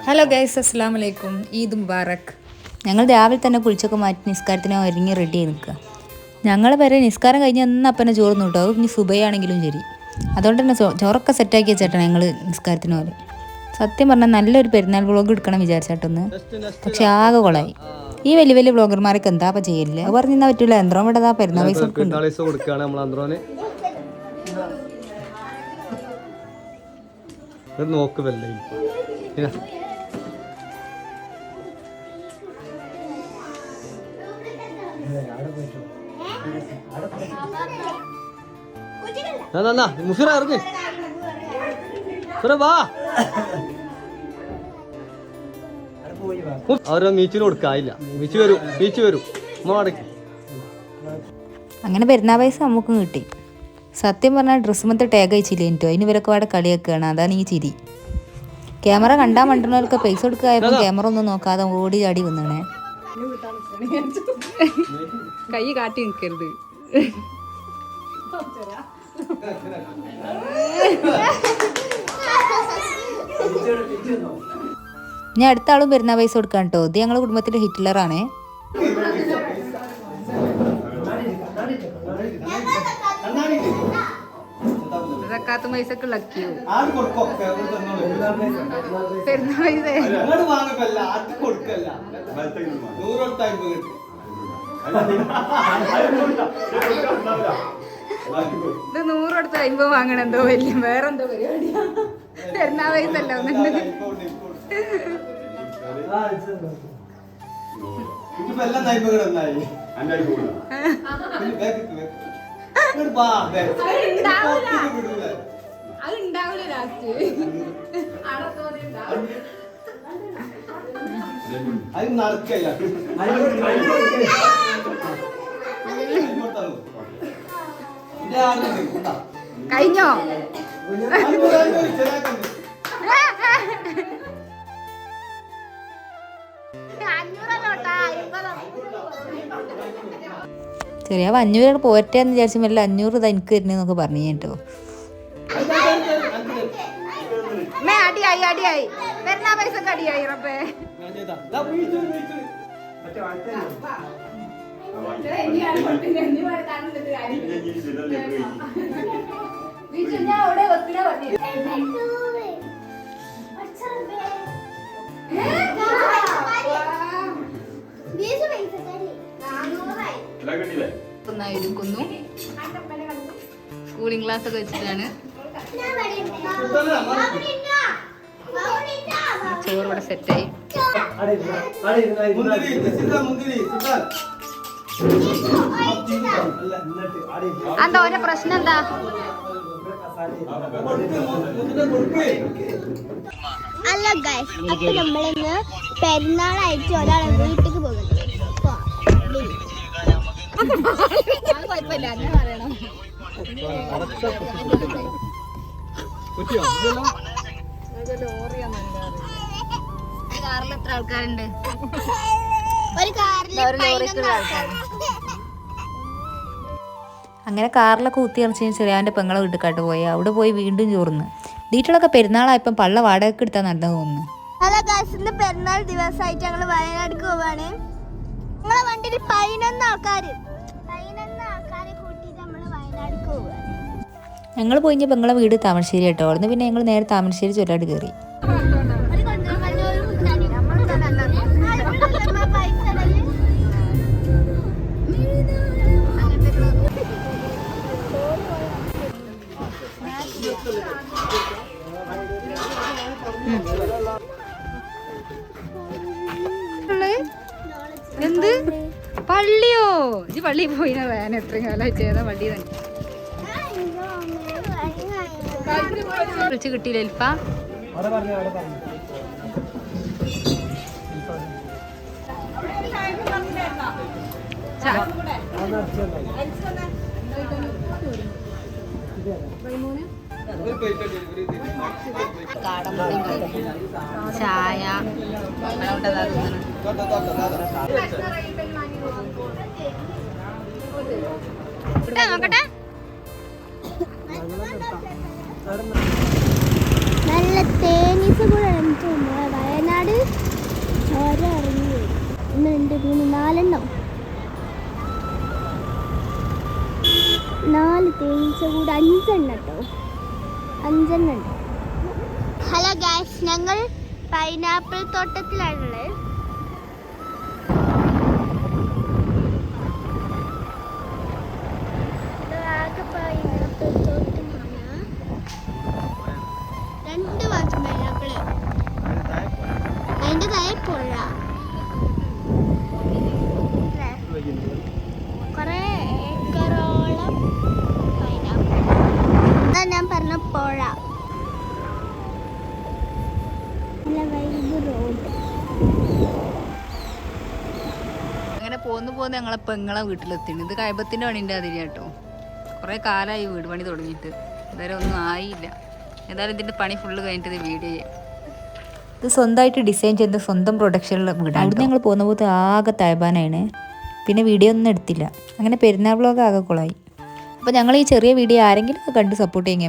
Hello guys, അസ്സലാമു അലൈക്കും. ഈദ് മുബാറക്. ഞങ്ങൾ രാവിലെ തന്നെ കുളിച്ചൊക്കെ മാറ്റി നിസ്കാരത്തിന് ഒരുങ്ങി റെഡി ആയി നിൽക്കുക. ഞങ്ങൾ വരെ നിസ്കാരം കഴിഞ്ഞ് അപ്പനെ ചോറ് കിട്ടും. ഇനി സുബയാണെങ്കിലും ശരി. അതുകൊണ്ട് തന്നെ ചോറൊക്കെ സെറ്റാക്കി വെച്ചിട്ടാണ് ഞങ്ങൾ നിസ്കാരത്തിന് പോലെ. സത്യം പറഞ്ഞാൽ നല്ലൊരു പെരുന്നാൾ വ്ളോഗ് എടുക്കണം വിചാരിച്ചിട്ടൊന്ന്, പക്ഷെ ആകെ കൊളായി. ഈ വലിയ വലിയ വ്ളോഗർമാരൊക്കെ എന്താ ചെയ്യില്ല. അത് പറഞ്ഞാൽ പറ്റൂല. എന്ത്രോ ഇവിടെ പെരുന്നാൾ പൈസ നോക്കുവല്ലേ മുസിറ ഇറങ്ങ് വാ. അവരോ മീച്ചിന് കൊടുക്കായില്ല. മീച്ച് വരും അടയ്ക്ക്. അങ്ങനെ പെരുന്നാൾ പൈസ നമുക്കും കിട്ടി. സത്യം പറഞ്ഞാൽ ഡ്രസ്സ് മൊത്തം ടാഗ് അയച്ചില്ല എനിട്ടോ. അതിന് ഇവരൊക്കെ അവിടെ കളിയാക്കുകയാണ്. അതാണ് ഈ ചിരി. ക്യാമറ കണ്ടാൽ മണ്ടുന്നവർക്ക് പൈസ കൊടുക്കായപ്പോൾ ക്യാമറ ഒന്നും നോക്കാതെ ഓടി ചാടി വന്നേ. കൈ കാട്ടി നിൽക്കരുത്. ഞാൻ അടുത്ത ആളും പെരുന്നാൾ പൈസ കൊടുക്കാൻ കേട്ടോ. ഇത് ഞങ്ങളുടെ കുടുംബത്തിലെ ഹിറ്റ്ലറാണേ. സക്കാത്ത് പൈസക്ക് ലക്കിയോ പെരുന്നാൾ പൈസ ഇത് 100 കൊടുത്ത് 50 വാങ്ങണം. എന്തോ വലിയ വേറെന്തോ പരിപാടിയാ. പെരുന്നാൾ പൈസ അല്ല ഒന്നുണ്ട്. അതുണ്ടാവൂല ലാസ്റ്റ്. അത് നടക്കല്ല. കഴിഞ്ഞോ? ചെറിയ 500 പോരട്ടെ എന്ന് വിചാരിച്ചു. വല്ല 500 തനിക്ക് തരുന്നൊക്കെ പറഞ്ഞു കേട്ടോ. അടിയായി പെരുന്നാ പൈസ അടിയായി. റബ്ബേ സ്കൂളിംഗ് ക്ലാസ് ഒക്കെ വെച്ചിട്ടാണ് ചോറ് ഇവിടെ സെറ്റായി. എന്താ ഓരോ പ്രശ്നം എന്താ? അല്ല ഗൈസ്, അപ്പൊ നമ്മളിന്ന് പെരുന്നാളായിട്ട് ഒരാളെ വീട്ടിക്ക് പോകുന്നു. കുഴപ്പമില്ല, അങ്ങനെ പറയണം. കാറിൽ എത്ര ആൾക്കാരുണ്ട്? അങ്ങനെ കാറിലൊക്കെ കുത്തിയറിച്ച് ചെറിയാൻ്റെ പെങ്ങളെ വീട്ടിക്കാട്ട് പോയി. അവിടെ പോയി വീണ്ടും ചോർന്ന്. വീട്ടിലൊക്കെ പെരുന്നാളായപ്പം പള്ള വാടകയ്ക്ക് എടുത്താൽ നടന്നു പോകുന്നു. ഹലോ ഗൈസ്, ഇന്ന് പെരുന്നാൾ ദിവസമായിട്ട് ഞങ്ങൾ വയനാട്ടിലേക്ക് പോവാണ്. ഞങ്ങളെ വണ്ടിയിൽ 11 ആൾക്കാരെ കൂട്ടിയിട്ട് നമ്മൾ വയനാട്ടിലേക്ക് പോവാണ്. ഞങ്ങൾ പോയി പെങ്ങളെ വീട് താമരശ്ശേരി കേട്ടോ. അവിടുന്ന് പിന്നെ ഞങ്ങൾ നേരെ താമരശ്ശേരി ചൊല്ലാട് കയറി. എന്ത് പള്ളിയോ? ഈ പള്ളിയിൽ പോയിന വേന എത്രയും കാലം ചെയ്ത പള്ളി തന്നെ വിളിച്ച് കിട്ടിയില്ല. എൽപ്പ ചായ നോക്കട്ടെ. നല്ല തേനീച്ച കൂടെ ഇറങ്ങിയിട്ടുണ്ട് വയനാട് ചോര ഇറങ്ങി വരും 1 2 3 4 4 തേനീച്ച കൂടെ 5 കേട്ടോ 5 ഉണ്ട്. ഹലോ ഗായ്സ്, ഞങ്ങൾ പൈനാപ്പിൾ തോട്ടത്തിലാണുള്ളത്. ആകെ പൈനാപ്പിൾ തോട്ടമാണ്. 2 ഭാഗം പൈനാപ്പിള്, അതിൻ്റെ താഴെ പുഴ. കുറേ ഏക്കറോളം പൈനാപ്പിൾ. അതാ ഞാൻ പറഞ്ഞ പുഴ. അങ്ങനെ പോന്ന് ഞങ്ങളെ പെങ്ങളെ വീട്ടിലെത്തിണ്. ഇത് കൈബത്തിൻ്റെ പണിൻ്റെ അതിരി കേട്ടോ. കുറേ കാലമായി വീട് പണി തുടങ്ങിയിട്ട്, ഇതുവരെ ഒന്നും ആയില്ല. ഏതായാലും ഇതിൻ്റെ പണി ഫുള്ള് കഴിഞ്ഞിട്ട് ഇത് വീഡിയോ ചെയ്യാം. ഇത് സ്വന്തമായിട്ട് ഡിസൈൻ ചെയ്ത സ്വന്തം പ്രൊഡക്ഷനുള്ള വീടാണ്. അവിടുന്ന് ഞങ്ങൾ പോകുന്ന പോലത്തെ ആകെ തഴബാനാണ്. പിന്നെ വീഡിയോ ഒന്നും എടുത്തില്ല. അങ്ങനെ പെരുന്നാൾ വ്ളോഗ് ആകെ കുളമായി. അപ്പോൾ ഞങ്ങൾ ഈ ചെറിയ വീഡിയോ ആരെങ്കിലും കണ്ട് സപ്പോർട്ട് ചെയ്യാൻ